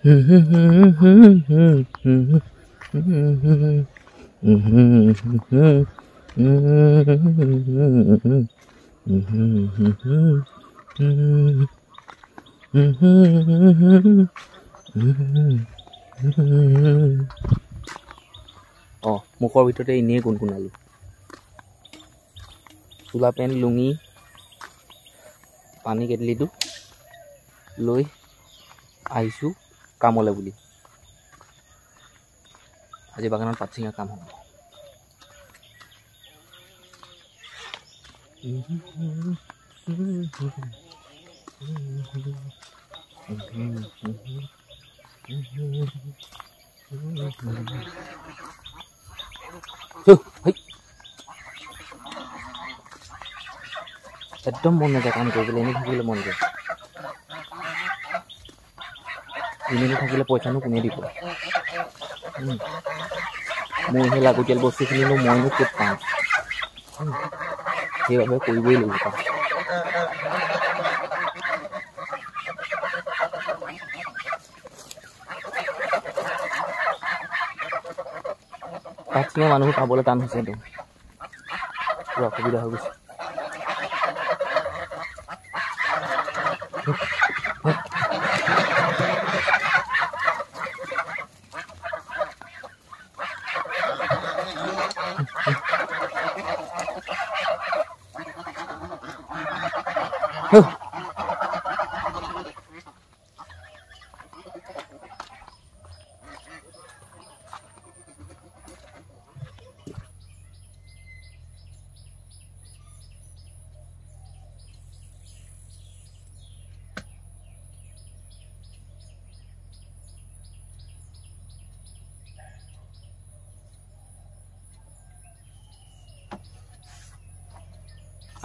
মুখৰ ভিতৰতে এনেই গুণগুণালো চোলা পেণ্ট লুঙি পানী কেটলিটো লৈ আহিছোঁ কামলৈ বুলি আজি বাগানত পাত ছিঙা কাম হ'ব একদম মন নাযায় কাম কৰিবলৈ এনেই থাকিলে মন যায় এনেই থাকিলে পইচানো কোনে দিব মোৰ সেই লাগতিয়াল বস্তুখিনিনো মইনো ক'ত পাম সেইবাবে কৰিবই লাগিব কাম পাত ছিঙা মানুহ পাবলৈ টান হৈছে একদম পুৰা অসুবিধা হৈ গৈছে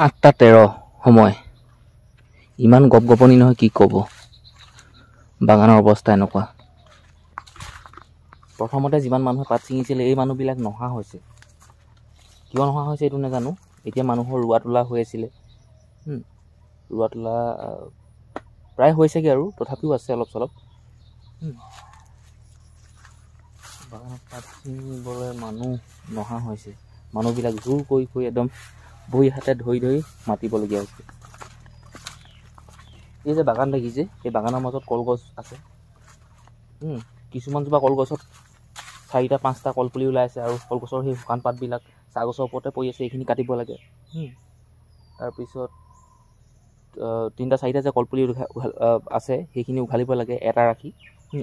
আঠটা 13 সময় ইমান গপগপনি নহয় কি ক'ব বাগানৰ অৱস্থা এনেকুৱা প্ৰথমতে যিমান মানুহে পাত ছিঙিছিলে এই মানুহবিলাক নহা হৈছে কিয় নহা হৈছে এইটো নাজানো এতিয়া মানুহৰ ৰোৱা তোলা হৈ আছিলে ৰোৱা তোলা প্ৰায় হৈছেগৈ আৰু তথাপিও আছে অলপ চলপ বাগানত পাত ছিঙিবলৈ মানুহ নহা হৈছে মানুহবিলাক জোৰ কৰি একদম বহি হাতে ধৰি মাতিবলগীয়া হৈছে এই যে বাগান দেখিছে এই বাগানৰ মাজত কলগছ আছে কিছুমান জোপা কলগছত 4টা 5টা কলপুলি ওলাই আছে আৰু কলগছৰ সেই শুকান পাতবিলাক চাহ গছৰ ওপৰতে পৰি আছে এইখিনি কাটিব লাগে তাৰপিছত 3টা 4টা যে কলপুলি আছে সেইখিনি উঘালিব লাগে এটা ৰাখি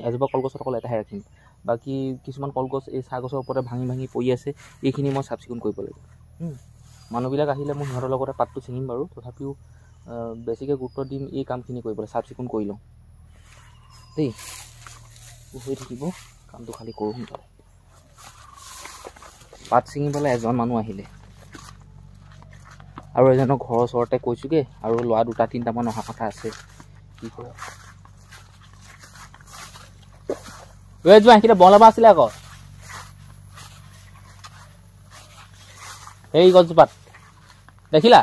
এজোপা কলগছত অকল এটাহে ৰাখিম বাকী কিছুমান কলগছ এই চাহ গছৰ ওপৰতে ভাঙি পৰি আছে এইখিনি মই চাফ চিকুণ কৰিব লাগে মানুহবিলাক আহিলে মই সিহঁতৰ লগতে পাতটো ছিঙিম বাৰু তথাপিও বেছিকৈ গুৰুত্ব দিম এই কামখিনি কৰিবলৈ চাফ চিকুণ কৰি লওঁ দেই হৈ থাকিব কামটো খালি কৰোঁ সোনকালে পাত ছিঙিবলৈ এজন মানুহ আহিলে আৰু এজনৰ ঘৰৰ ওচৰতে কৈছোঁগৈ আৰু ল'ৰা 2টা 3টামান অহা কথা আছে কি কৰে যোৱা সেইখিনি বনলাবা আছিলে আকৌ এই গছজোপাত দেখিলা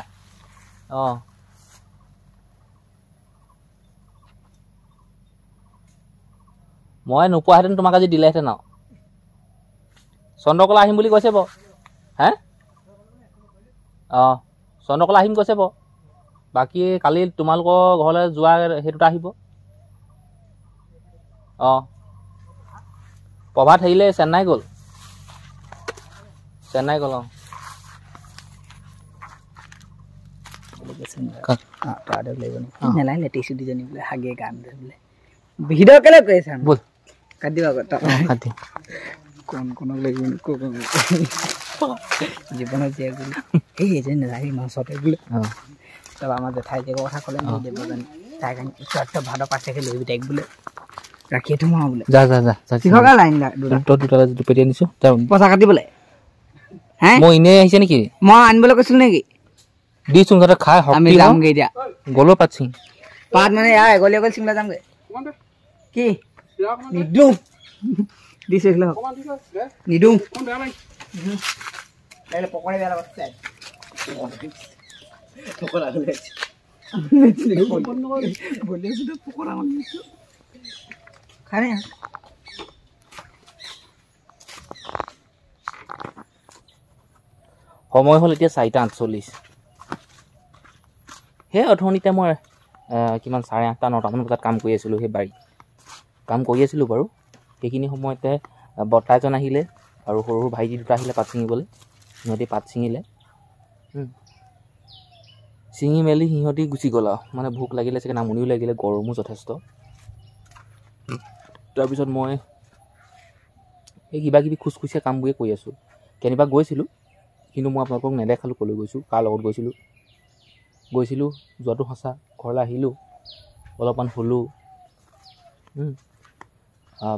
মই নোপোৱাহেঁতেন তোমাক আজি দিলেহেঁতেন আৰু চন্দ্ৰকলা আহিম বুলি কৈছে বাৰু হে চন্দ্ৰকলা আহিম কৈছে বাৰু বাকী কালি তোমালোকৰ ঘৰলৈ যোৱা সেইটোতে আহিব প্ৰভাত হেৰিলে চেন্নাই গ'ল নেলাগিলে টিচু দুজনী বোলে হাগে গান বোলে ভিডিঅ' কেলে কৰিছে বল কাটি দিব কাটি কোন লাগিব জীৱনত জীয়াই বুলি এই এজনী নালাগে মাছতে বোলে তাৰপৰা আমাৰ জেঠাই যে কথা ক'লে দেৱজানী তাই কাৰণে ওচৰত ভাদ 5 তাৰিখে লৈ তাইক বোলে ৰাখিয়ে থোম আৰু বোলে যা কিহৰ লাইন দুটা পেটি আনিছোঁ পইচা কাটিবলৈ হে মই এনেই আহিছে নেকি মই আনিবলৈ কৈছিলোঁ নেকি দিচোন ঘৰতে খাই আমি যামগৈ এতিয়া গ'লো পাত ছিঙি পাত মানে এগলি চিঙিবলৈ যামগৈ কি নিদো দিছে নিদো পকৰা বেয়া লাগছে পকৰা সময় হ'ল এতিয়া 4:48 সেই অথনিতে মই কিমান 8:30 9টামান বজাত কাম কৰি আছিলোঁ সেই বাৰীত কাম কৰি আছিলোঁ বাৰু সেইখিনি সময়তে বৰ্তা এজন আহিলে আৰু সৰু সৰু ভাইটি দুটা আহিলে পাত ছিঙিবলৈ সিহঁতি পাত ছিঙিলে ছিঙি মেলি সিহঁতি গুচি গ'ল আৰু মানে ভোক লাগিলে চাগে নামনিও লাগিলে গৰমো যথেষ্ট তাৰপিছত মই এই কিবা কিবি খুচখুচীয়া কামবোৰে কৰি আছোঁ কেনিবা গৈছিলোঁ কিন্তু মই আপোনালোকক নেদেখালোঁ ক'লৈ গৈছোঁ কাৰ লগত গৈছিলোঁ যোৱাটো সঁচা ঘৰলৈ আহিলোঁ অলপমান শুলোঁ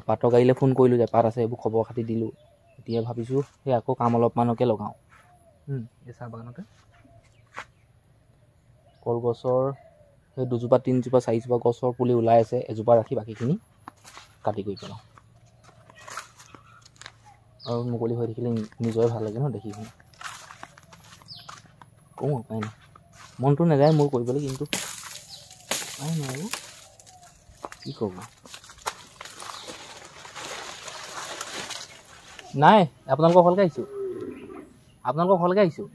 পাতৰ গাড়ীলৈ ফোন কৰিলোঁ যে পাত আছে এইবোৰ খবৰ খাতি দিলোঁ এতিয়া ভাবিছোঁ সেই আকৌ কাম অলপমানকে লগাওঁ এই চাহ বাগানতে কলগছৰ সেই 2জোপা 3জোপা 4জোপা গছৰ পুলি ওলাই আছে এজোপা ৰাখি বাকীখিনি কাটি কৰি পেলাওঁ আৰু মুকলি হৈ থাকিলে নিজৰে ভাল লাগে ন দেখি শুনি কওঁ উপায় নাই মনটো নাযায় মোৰ কৰিবলৈ কিন্তু উপায় নাই আৰু কি ক'ব নাই আপোনালোকৰ ঘৰলৈকে আহিছোঁ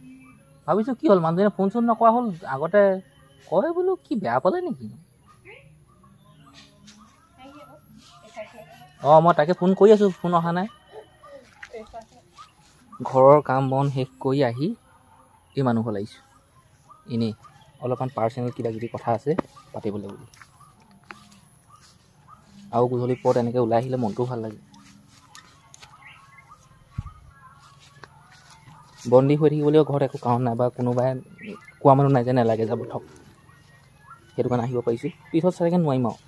ভাবিছোঁ কি হ'ল মানুহজনে ফোন চোন নকৰা হ'ল আগতে কয় বোলো কি বেয়া পালে নেকি মই তাকে ফোন কৰি আছোঁ ফোন অহা নাই ঘৰৰ কাম বন শেষ কৰি আহি এই মানুহ ঘৰলৈ আহিছোঁ এনেই অলপমান পাৰ্চনেল কিবা কিবি কথা আছে পাতিবলৈ বুলি আৰু গধূলি পৰত এনেকৈ ওলাই আহিলে মনটোও ভাল লাগে বন্দী হৈ থাকিবলৈও ঘৰত একো কাৰণ নাই বা কোনোবাই কোৱা মানুহ নাই যে নালাগে যাব থক সেইটো কাৰণে আহিব পাৰিছোঁ পিছত চাগে নোৱাৰিম আৰু